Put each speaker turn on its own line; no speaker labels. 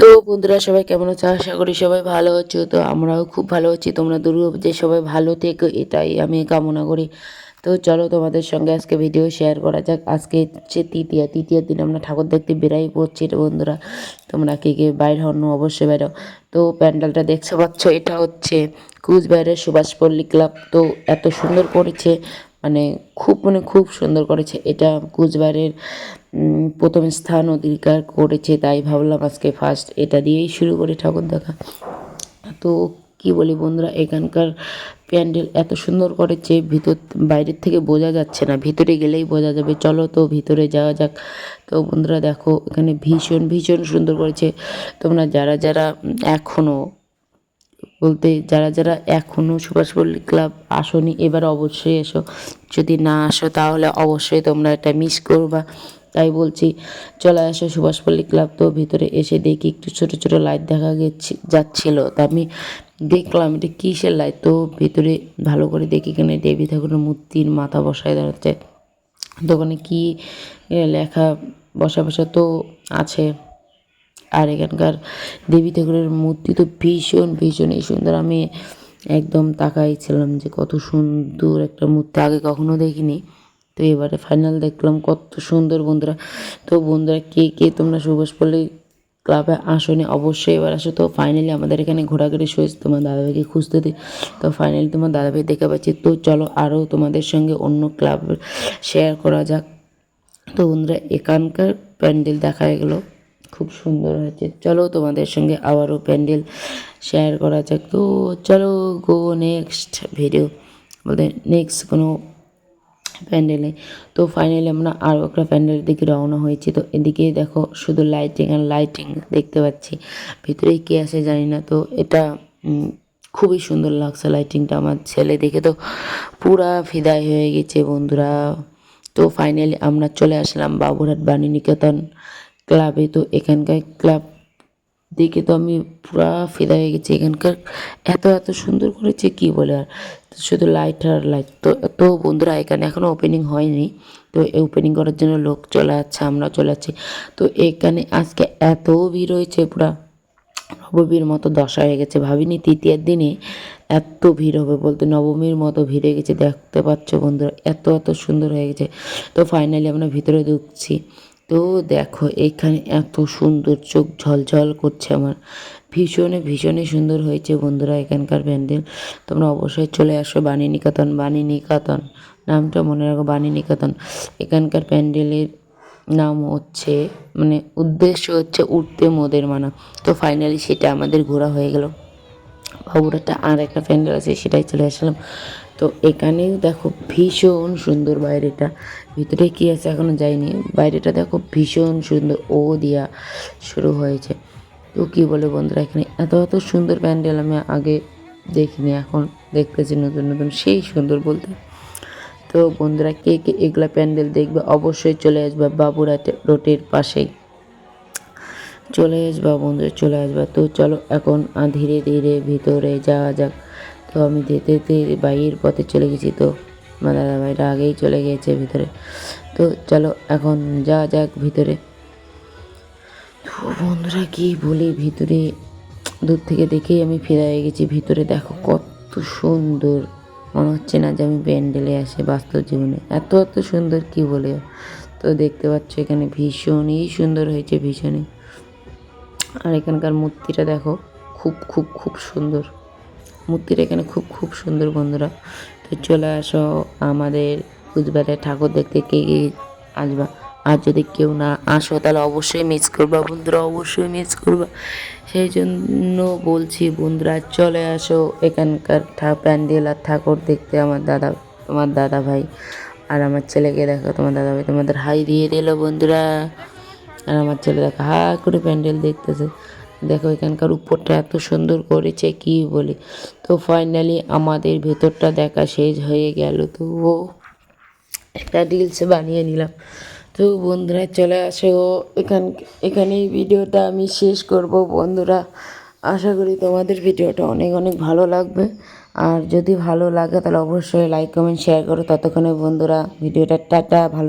তো বন্ধুরা সবাই কেমন আছো? আশা করি সবাই ভালো আছো। তো আমরাও খুব ভালো আছি। তোমরা দুর্গাপূজায় যে সবাই ভালো থেকো এটাই আমি কামনা করি। তো চলো তোমাদের সঙ্গে আজকে ভিডিও শেয়ার করা যাক। আজকে হচ্ছে তৃতীয় দিন আমরা ঠাকুর দেখতে বেরাই পড়ছি রে বন্ধুরা। তোমরা কে বাইর হন অবশ্যই বেরো। তো প্যান্ডেলটা দেখতে পাচ্ছ, এটা হচ্ছে কুচবিহারের সুভাষপল্লী ক্লাব। তো এত সুন্দর করেছে, খুব সুন্দর করেছে। এটা কুচবিহারের প্রথম স্থান অধিকার করেছে, তাই ভাবলাম আজকে ফার্স্ট এটা দিয়েই শুরু করি ঠাকুর দেখা। তো কি বলি বন্ধুরা, এখানকার প্যান্ডেল এত সুন্দর করেছে, বাইরের থেকে বোঝা যাচ্ছে না, ভিতরে গেলেই বোঝা যাবে। চলো তো ভিতরে যাওয়া যাক। তো বন্ধুরা দেখো, এখানে ভীষণ সুন্দর করেছে। তোমরা যারা যারা এখনও সুভাষপল্লী ক্লাব আসোনি, এবার অবশ্যই এসো। যদি না আসো তাহলে অবশ্যই তোমরা এটা মিস করবা, তাই বলছি চলে আসো সুভাষপল্লী ক্লাব। তো ভিতরে এসে দেখি একটু ছোট লাইট দেখা যাচ্ছিল, তা আমি দেখলাম এটা কিসের লাইট। তো ভিতরে ভালো করে দেখি, এখানে দেবী ঠাকুরের মূর্তির মাথা বসায় দাঁড়াচ্ছে। দোকানে কি লেখা বসা তো আছে। আর এখানকার দেবী ঠাকুরের মূর্তি তো ভীষণই সুন্দর। আমি একদম তাকাইছিলাম যে কত সুন্দর একটা মূর্তি, আগে কখনো দেখিনি। তো এবারে ফাইনাল দেখলাম কত সুন্দর বন্ধুরা। তো বন্ধুরা কে তোমরা সুভাষপল্লী ক্লাবে আসোনি অবশ্যই এবার আসো। তো ফাইনালি আমাদের এখানে ঘোরাঘুরি শেষ, তোমার দাদাভাইকে খুঁজতে দিই। তো ফাইনালি তোমার দাদাভাই দেখে পাচ্ছি। তো চলো আরও তোমাদের সঙ্গে অন্য ক্লাব শেয়ার করা যাক। তো বন্ধুরা এখানকার প্যান্ডেল দেখা গেলো খুব সুন্দর হয়েছে। চলো তোমাদের সঙ্গে আবারও প্যান্ডেল শেয়ার করা যাক। তো চলো গো নেক্সট ভিডিও, বলতে নেক্সট কোনো প্যান্ডেলে। তো ফাইনালি আমরা আরও একটা প্যান্ডেলের দিকে রওনা হয়েছি। তো এদিকে দেখো শুধু লাইটিং আর লাইটিং দেখতে পাচ্ছি, ভিতরে কে আছে জানি না। তো এটা খুবই সুন্দর লাগছে লাইটিংটা, আমার ছেলে দেখে তো পুরা ফিদাই হয়ে গেছে বন্ধুরা। তো ফাইনালি আমরা চলে আসলাম বাবুরহাট বাণীনিকেতন ক্লাবে। তো এখানকার ক্লাব দেখে তো আমি পুরা ফিদা হয়ে গেছি। এখানকার এত সুন্দর করেছে কি বলে আর, শুধু লাইট আর লাইট। তো বন্ধুরা এখানে এখনও ওপেনিং হয়নি, তো ওপেনিং করার জন্য লোক চলে যাচ্ছে, আমরা চলে যাচ্ছি। তো এখানে আজকে এত ভিড় হয়েছে, পুরা নবমীর মতো দশা হয়ে গেছে। ভাবিনি তৃতীয় দিনে এত ভিড় হবে, বলতে নবমীর মতো ভিড় হয়ে গেছে। দেখতে পাচ্ছ বন্ধুরা এত সুন্দর হয়ে গেছে। তো ফাইনালি আমরা ভিতরে ঢুকছি। তো দেখো এখানে এত সুন্দর, চোখ ঝলঝল করছে আমার। ভীষণই সুন্দর হয়েছে বন্ধুরা এখানকার প্যান্ডেল। তোমরা অবশ্যই চলে আসো বাণীনিকেতন নামটা মনে রাখো, বাণীনিকেতন। এখানকার প্যান্ডেলের নাম হচ্ছে, উদ্দেশ্য হচ্ছে উঠতে মোদের মানা। তো ফাইনালি সেটা আমাদের ঘোরা হয়ে গেল। বাবুরহাটে আর একটা প্যান্ডেল আছে, সেটাই চলে আসলাম। তো এখানেও দেখো ভীষণ সুন্দর বাইরেটা, ভিতরে কি আছে এখনো যাইনি। বাইরেটা দেখো ভীষণ সুন্দর, ও দিয়া শুরু হয়েছে। তো কী বলে বন্ধুরা, এখানে এত সুন্দর প্যান্ডেল আমি আগে দেখিনি, এখন দেখতেছি নতুন সেই সুন্দর বলতে। তো বন্ধুরা কে এগুলা প্যান্ডেল দেখবে অবশ্যই চলে আসবে বাবুরহাট রোডের পাশেই, চলে আসবা বন্ধুরা, চলে আসবা। তো চলো এখন ধীরে ভিতরে যাওয়া যাক। তো আমি যেতে বাইরের পথে চলে গেছি। তো আমার দাদাভাইটা আগেই চলে গিয়েছে ভিতরে। তো চলো এখন যাওয়া যাক ভিতরে। তো বন্ধুরা কি বলি, ভিতরে দূর থেকে দেখেই আমি ফিরে হয়ে গেছি। ভিতরে দেখো কত সুন্দর, মনে হচ্ছে না যে আমি প্যান্ডেলে আসি বাস্তব জীবনে, এত সুন্দর কি বলে। তো দেখতে পাচ্ছ এখানে ভীষণই সুন্দর হয়েছে, ভীষণই। আর এখানকার মূর্তিটা দেখো খুব সুন্দর, মূর্তিটা এখানে খুব সুন্দর বন্ধুরা। তো চলে আসো আমাদের কুচবিহারে ঠাকুর দেখতে কে আসবা। আর যদি কেউ না আসো তাহলে অবশ্যই মিস করবা বন্ধুরা, অবশ্যই মিস করবা। সেই জন্য বলছি বন্ধুরা চলে আসো এখানকার প্যান্ডেল আর ঠাকুর দেখতে। তোমার দাদা ভাই আর আমার ছেলেকে দেখো, তোমার দাদা ভাই তোমাদের হাই দিয়ে দিল বন্ধুরা। আর আমার ছেলে দেখো হা করে প্যান্ডেল দেখতেছে। দেখো এখানকার উপরটা এত সুন্দর করেছে কি বলি। তো ফাইনালি আমাদের ভেতরটা দেখা শেষ হয়ে গেল। তো একটা রিলস বানিয়ে নিলাম। তো বন্ধুরা চলে আসো এখানেই ভিডিওটা আমি শেষ করব বন্ধুরা। আশা করি তোমাদের ভিডিওটা অনেক ভালো লাগবে। আর যদি ভালো লাগে তাহলে অবশ্যই লাইক কমেন্ট শেয়ার করো। ততক্ষণে বন্ধুরা ভিডিওটা টাটা, ভালো।